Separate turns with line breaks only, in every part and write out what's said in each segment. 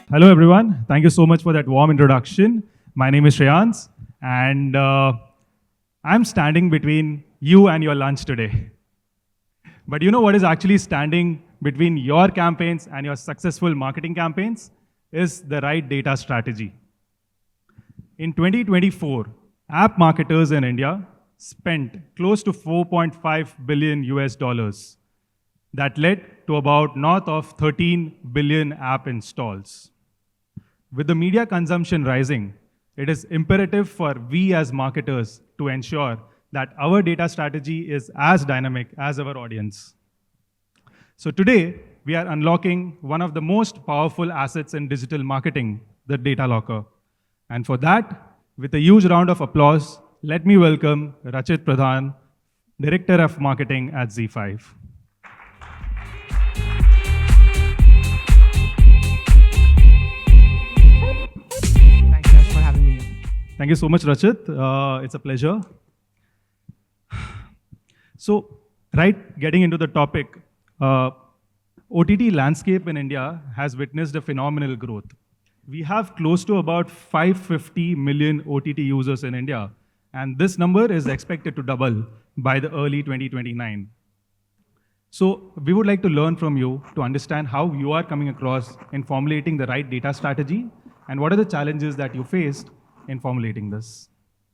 Hello, everyone. Thank you so much for that warm introduction. My name is Shreyans, and I'm standing between you and your lunch today. But you know what is actually standing between your campaigns and your successful marketing campaigns is the right data strategy. In 2024, app marketers in India spent close to 4.5 billion US dollars. That led to about north of 13 billion app installs. With the media consumption rising, it is imperative for we as marketers to ensure that our data strategy is as dynamic as our audience. So today, we are unlocking one of the most powerful assets in digital marketing, the data locker. And for that, with a huge round of applause, let me welcome Rachit Pradhan, Director of Marketing at ZEE5.
Thanks, Yash, for having me here.
Thank you so much, Rachit. It's a pleasure. So, getting into the topic, OTT landscape in India has witnessed a phenomenal growth. We have close to about 550 million OTT users in India, and this number is expected to double by the early 2029. So we would like to learn from you to understand how you are coming across in formulating the right data strategy and what are the challenges that you faced in formulating this.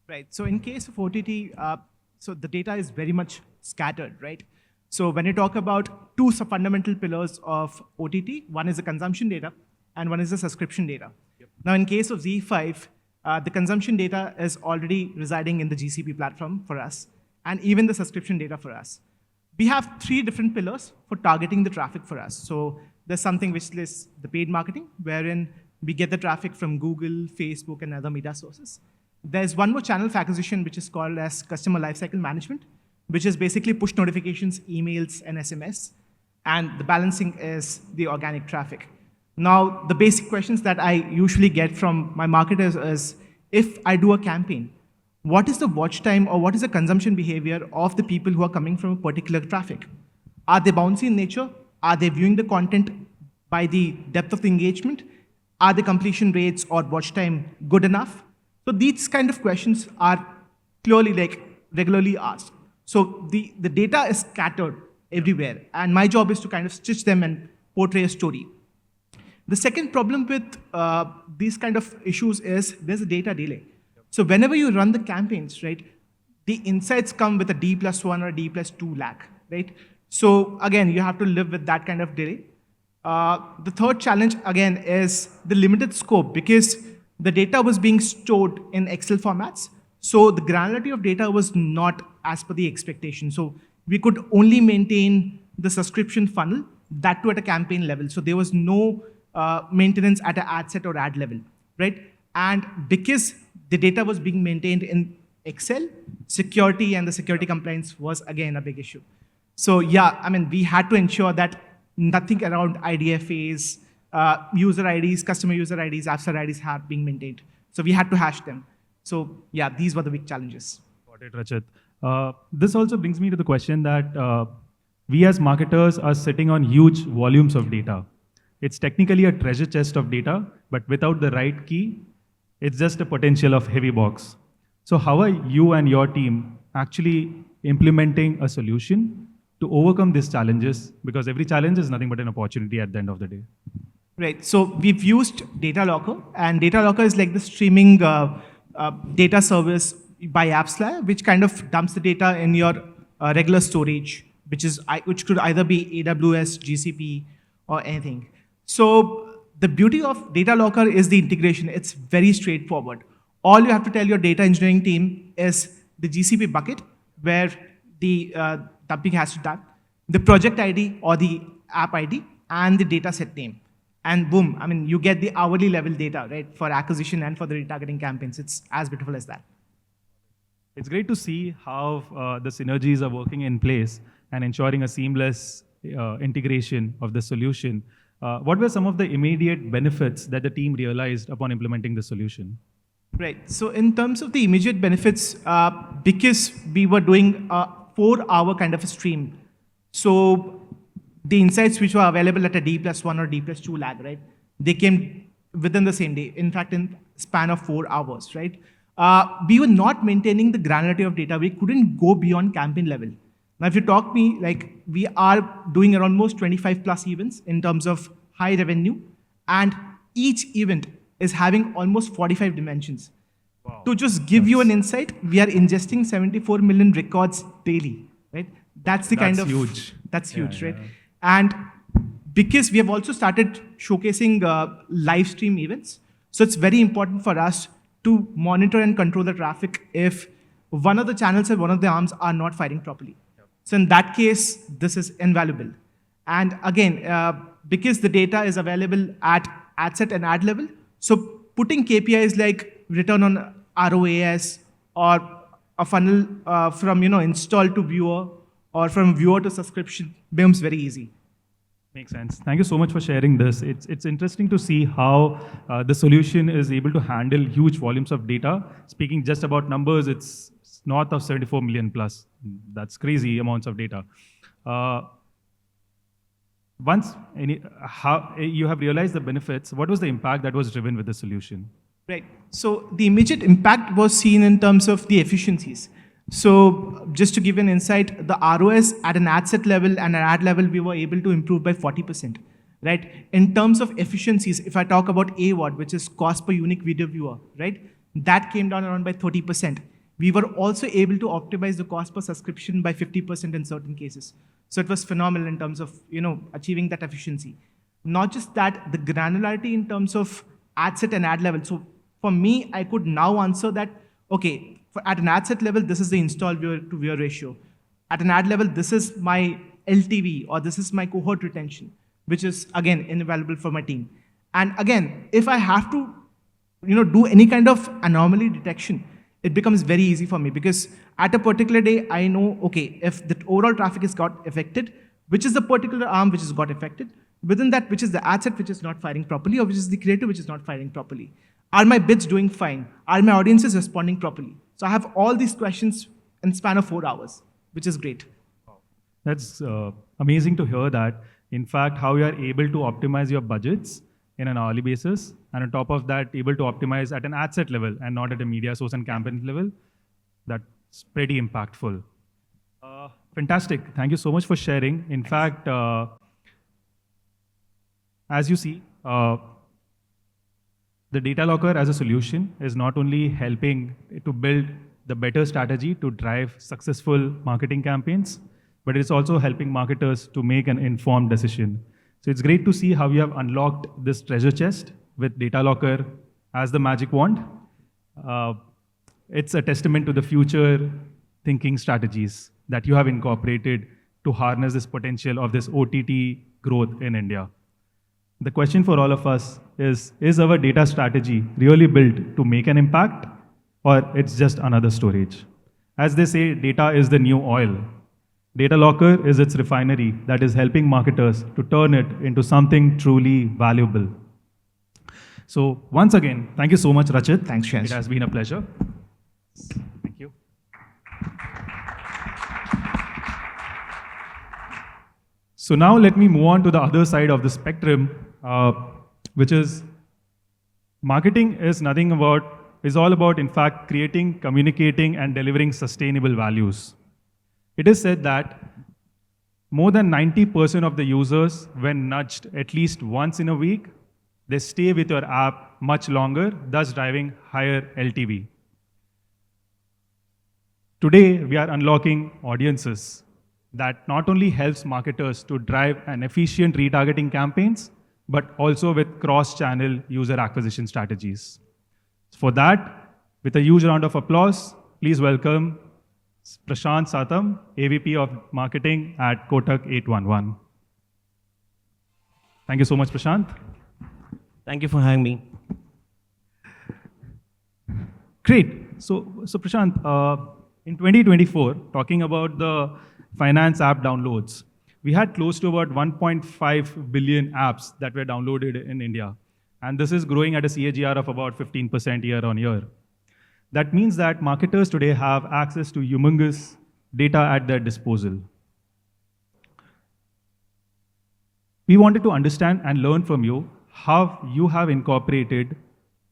Right. So in case of OTT, so the data is very much scattered, right? So when you talk about two fundamental pillars of OTT, one is the consumption data and one is the subscription data. Yep. Now in case of ZEE5, the consumption data is already residing in the GCP platform for us and even the subscription data for us. We have three different pillars for targeting the traffic for us. So there's something which is the paid marketing, wherein we get the traffic from Google, Facebook, and other media sources. There's one more channel for acquisition, which is called as customer lifecycle management, which is basically push notifications, emails, and SMS. And the balancing is the organic traffic. Now, the basic questions that I usually get from my marketers is, if I do a campaign, what is the watch time or what is the consumption behavior of the people who are coming from a particular traffic? Are they bouncy in nature? Are they viewing the content by the depth of the engagement? Are the completion rates or watch time good enough? So these kind of questions are clearly regularly asked. So the data is scattered everywhere, and my job is to kind of stitch them and portray a story. The second problem with these kind of issues is there's a data delay. So whenever you run the campaigns, right, the insights come with a D+1 or a D+2 lag, right? So again, you have to live with that kind of delay. The third challenge, again, is the limited scope, because the data was being stored in Excel formats. So the granularity of data was not as per the expectation. So we could only maintain the subscription funnel, that too at a campaign level. So there was no maintenance at an ad set or ad level, right? And because the data was being maintained in Excel, security and the security compliance was again a big issue. So yeah, I mean, we had to ensure that nothing around IDFAs, user IDs, customer user IDs, AppsFlyer IDs have been maintained. So we had to hash them. So yeah, these were the big challenges.
Got it, Rachit. This also brings me to the question that we as marketers are sitting on huge volumes of data. It's technically a treasure chest of data, but without the right key, it's just a potential of heavy box. So how are you and your team actually implementing a solution to overcome these challenges? Because every challenge is nothing but an opportunity at the end of the day.
Right, so we've used Data Locker, and Data Locker is like the streaming data service by AppsFlyer, which kind of dumps the data in your regular storage, which could either be AWS, GCP, or anything. So the beauty of Data Locker is the integration. It's very straightforward. All you have to tell your data engineering team is the GCP bucket where the dumping has to be done, the project ID or the app ID, and the data set name. And boom, I mean, you get the hourly level data, right, for acquisition and for the retargeting campaigns. It's as beautiful as that.
It's great to see how the synergies are working in place and ensuring a seamless integration of the solution. What were some of the immediate benefits that the team realized upon implementing the solution?
Right. So in terms of the immediate benefits, because we were doing a 4-hour kind of a stream, so the insights which were available at a D+1 or D+2 lag, right, they came within the same day. In fact, in span of 4 hours, right? We were not maintaining the granularity of data. We couldn't go beyond campaign level. Now, if you talk me, like we are doing around almost 25 plus events in terms of high revenue, and each event is having almost 45 dimensions.
Wow.
To just give you an insight, we are ingesting 74 million records daily, right? That's the kind of
huge.
That's huge,
Yeah,
right?
yeah.
And because we have also started showcasing live stream events, so it's very important for us to monitor and control the traffic if one of the channels and one of the arms are not firing properly. So in that case, this is invaluable. And again, because the data is available at ad set and ad level, so putting KPIs like return on ROAS or a funnel from install to viewer or from viewer to subscription becomes very easy.
Makes sense. Thank you so much for sharing this. It's interesting to see how the solution is able to handle huge volumes of data. Speaking just about numbers, it's north of 74 million plus. That's crazy amounts of data. How you have realized the benefits, what was the impact that was driven with the solution?
Right. So the immediate impact was seen in terms of the efficiencies. So just to give an insight, the ROS at an ad set level and an ad level, we were able to improve by 40%. Right. In terms of efficiencies, if I talk about AWOD, which is cost per unique video viewer, right, that came down around by 30%. We were also able to optimize the cost per subscription by 50% in certain cases. So it was phenomenal in terms of achieving that efficiency. Not just that, the granularity in terms of ad set and ad level. So for me, I could now answer that, okay, at an ad set level, this is the install viewer to viewer ratio. At an ad level, this is my LTV or this is my cohort retention, which is again invaluable for my team. And again, if I have to do any kind of anomaly detection, it becomes very easy for me because at a particular day, I know, okay, if the overall traffic is got affected, which is the particular arm which has got affected, within that, which is the ad set which is not firing properly or which is the creative which is not firing properly. Are my bids doing fine? Are my audiences responding properly? So I have all these questions in the span of 4 hours, which is great.
That's amazing to hear that. In fact, how you are able to optimize your budgets in an hourly basis, and on top of that, able to optimize at an ad set level and not at a media source and campaign level. That's pretty impactful. Fantastic. Thank you so much for sharing. In fact, as you see, the data locker as a solution is not only helping to build the better strategy to drive successful marketing campaigns, but it's also helping marketers to make an informed decision. So it's great to see how you have unlocked this treasure chest with data locker as the magic wand. It's a testament to the future thinking strategies that you have incorporated to harness this potential of this OTT growth in India. The question for all of us is our data strategy really built to make an impact, or it's just another storage? As they say, data is the new oil. Data Locker is its refinery that is helping marketers to turn it into something truly valuable. So once again, thank you so much, Rachit.
Thanks, Shreyans.
It has been a pleasure. Thank you. So now let me move on to the other side of the spectrum, which is marketing is all about, in fact, creating, communicating, and delivering sustainable values. It is said that more than 90% of the users, when nudged at least once in a week, they stay with your app much longer, thus driving higher LTV. Today, we are unlocking audiences that not only helps marketers to drive an efficient retargeting campaigns, but also with cross-channel user acquisition strategies. For that, with a huge round of applause, please welcome Prashant Satam, AVP of Marketing at Kotak 811. Thank you so much, Prashant.
Thank you for having me.
Great. So Prashant, in 2024, talking about the finance app downloads, we had close to about 1.5 billion apps that were downloaded in India. And this is growing at a CAGR of about 15% year on year. That means that marketers today have access to humongous data at their disposal. We wanted to understand and learn from you how you have incorporated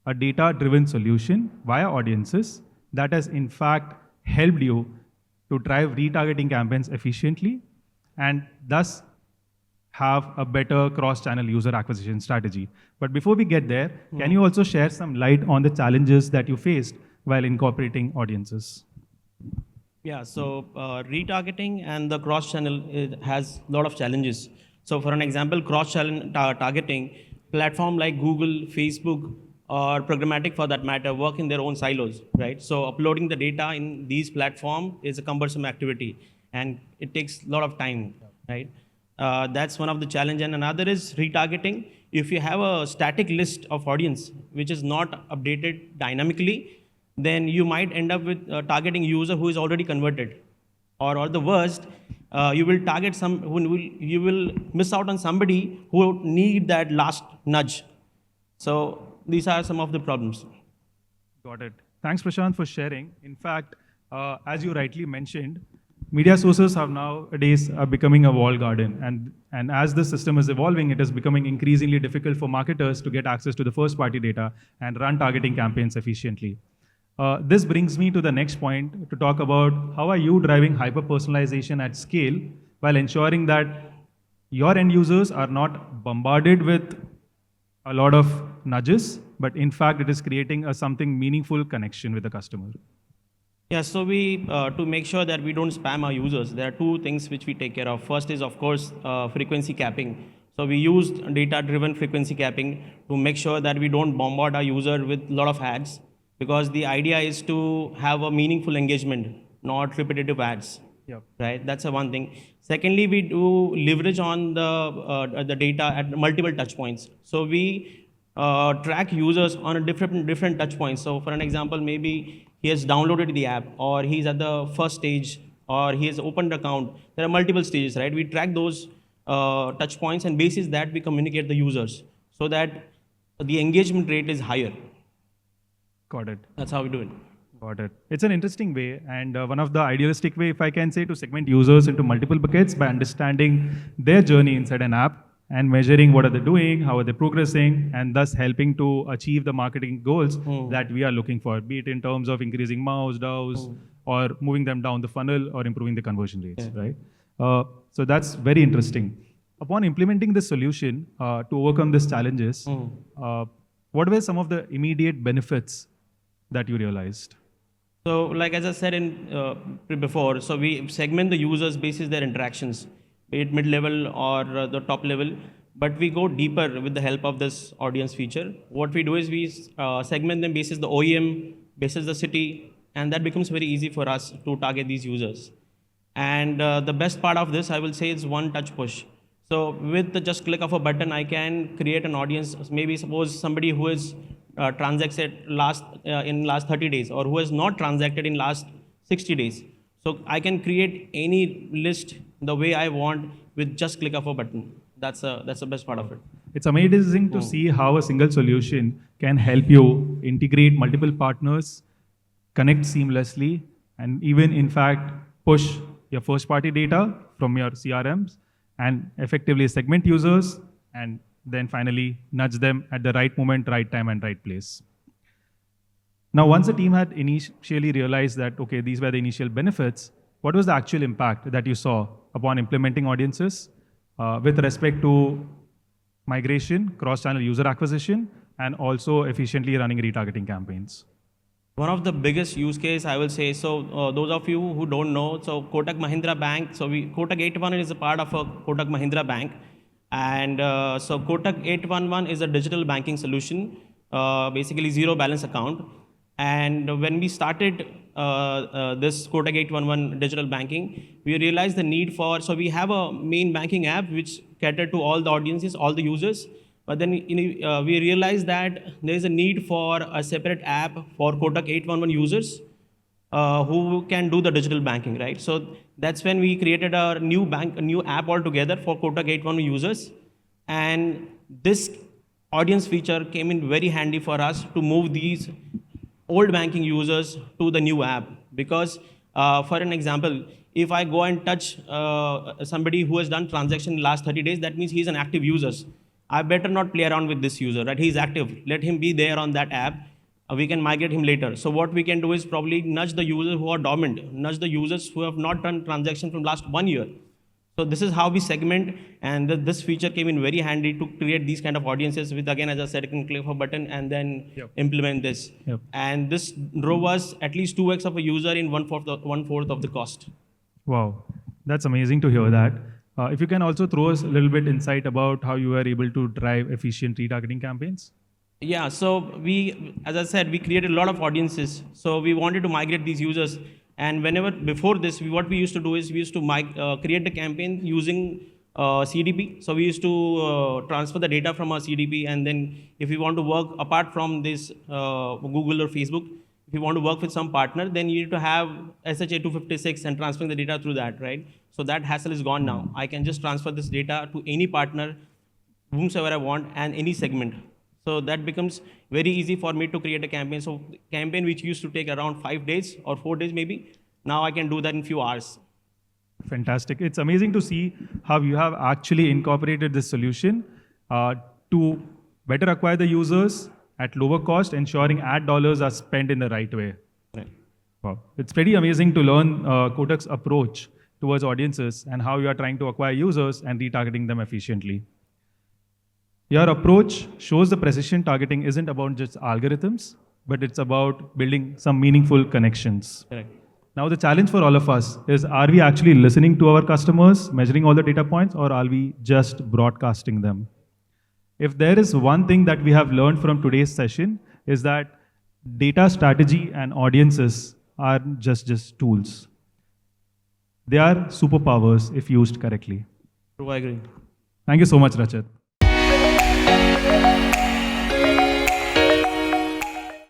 a data-driven solution via audiences that has in fact helped you to drive retargeting campaigns efficiently and thus have a better cross-channel user acquisition strategy. But before we get there, can you also share some light on the challenges that you faced while incorporating audiences?
Yeah, so retargeting and the cross-channel has a lot of challenges. So for an example, cross-channel targeting, platform like Google, Facebook, or programmatic for that matter, work in their own silos, right? So uploading the data in these platforms is a cumbersome activity and it takes a lot of time, right? That's one of the challenge. And another is retargeting. If you have a static list of audience, which is not updated dynamically, then you might end up with targeting user who is already converted. Or the worst, you will target you will miss out on somebody who need that last nudge. So these are some of the problems.
Got it. Thanks, Prashant, for sharing. In fact, as you rightly mentioned, media sources have nowadays are becoming a walled garden. And as the system is evolving, it is becoming increasingly difficult for marketers to get access to the first-party data and run targeting campaigns efficiently. This brings me to the next point to talk about how are you driving hyper-personalization at scale while ensuring that your end users are not bombarded with a lot of nudges, but in fact, it is creating a something meaningful connection with the customer.
Yeah, so we, to make sure that we don't spam our users, there are two things which we take care of. First is, of course, frequency capping. So we used data-driven frequency capping to make sure that we don't bombard our user with a lot of ads, because the idea is to have a meaningful engagement, not repetitive ads.
Yep.
Right? That's the one thing. Secondly, we do leverage on the data at multiple touch points. So we track users on a different touch points. So for an example, maybe he has downloaded the app, or he's at the first stage, or he has opened account. There are multiple stages, right? We track those touch points, and basis that we communicate the users so that the engagement rate is higher.
Got it.
That's how we do it.
Got it. It's an interesting way, and one of the idealistic way, if I can say, to segment users into multiple buckets by understanding their journey inside an app and measuring what are they doing, how are they progressing, and thus helping to achieve the marketing goals that we are looking for, be it in terms of increasing MAUs, DAUs, or moving them down the funnel or improving the conversion rates, right? So that's very interesting. Upon implementing this solution to overcome these challenges, what were some of the immediate benefits that you realized?
So, like as I said before, so we segment the users basis their interactions, be it mid-level or the top level, but we go deeper with the help of this audience feature. What we do is we segment them basis the OEM, basis the city, and that becomes very easy for us to target these users. And the best part of this, I will say, is one touch push. So with the just click of a button, I can create an audience. Maybe suppose somebody who is transacted in last 30 days, or who has not transacted in last 60 days. So I can create any list the way I want with just click of a button. That's the best part of it.
It's amazing to see how a single solution can help you integrate multiple partners, connect seamlessly, and even in fact push your first party data from your CRMs and effectively segment users, and then finally nudge them at the right moment, right time, and right place. Now, once the team had initially realized that, okay, these were the initial benefits, what was the actual impact that you saw upon implementing audiences with respect to migration, cross-channel user acquisition, and also efficiently running retargeting campaigns?
One of the biggest use case, I will say, so those of you who don't know, so Kotak Mahindra Bank, so Kotak 811 is a part of a Kotak Mahindra Bank. And so Kotak 811 is a digital banking solution, basically zero balance account. And when we started this Kotak 811 digital banking, we realized the need for, so we have a main banking app which catered to all the audiences, all the users. But then we realized that there is a need for a separate app for Kotak 811 users who can do the digital banking, right? So that's when we created a new app altogether for Kotak 811 users. And this audience feature came in very handy for us to move these old banking users to the new app. Because for an example, if I go and touch somebody who has done transaction in the last 30 days, that means he's an active user. I better not play around with this user, right? He's active. Let him be there on that app. We can migrate him later. So what we can do is probably nudge the users who are dormant, nudge the users who have not done transaction from last 1 year. So this is how we segment, and this feature came in very handy to create these kind of audiences with, again, as I said, you can click a button and then implement this. And this drove us at least 2x of a user in one fourth of the cost.
Wow, that's amazing to hear that. If you can also throw us a little bit insight about how you were able to drive efficient retargeting campaigns.
Yeah, so we, as I said, we created a lot of audiences. So we wanted to migrate these users. And whenever, before this, what we used to do is we used to create the campaign using CDP. So we used to transfer the data from our CDP. And then if we want to work apart from this Google or Facebook, if you want to work with some partner, then you need to have SHA 256 and transferring the data through that, right? So that hassle is gone now. I can just transfer this data to any partner, whomsoever I want, and any segment. So that becomes very easy for me to create a campaign. So campaign which used to take around 5 days or 4 days maybe, now I can do that in few hours.
Fantastic. It's amazing to see how you have actually incorporated this solution to better acquire the users at lower cost, ensuring ad dollars are spent in the right way.
Right.
Wow. It's pretty amazing to learn Kotak's approach towards audiences and how you are trying to acquire users and retargeting them efficiently. Your approach shows the precision targeting isn't about just algorithms, but it's about building some meaningful connections.
Correct.
Now the challenge for all of us is, are we actually listening to our customers, measuring all the data points, or are we just broadcasting them? If there is one thing that we have learned from today's session, is that data strategy and audiences are just tools. They are superpowers if used correctly.
True, I agree.
Thank you so much, Rachit.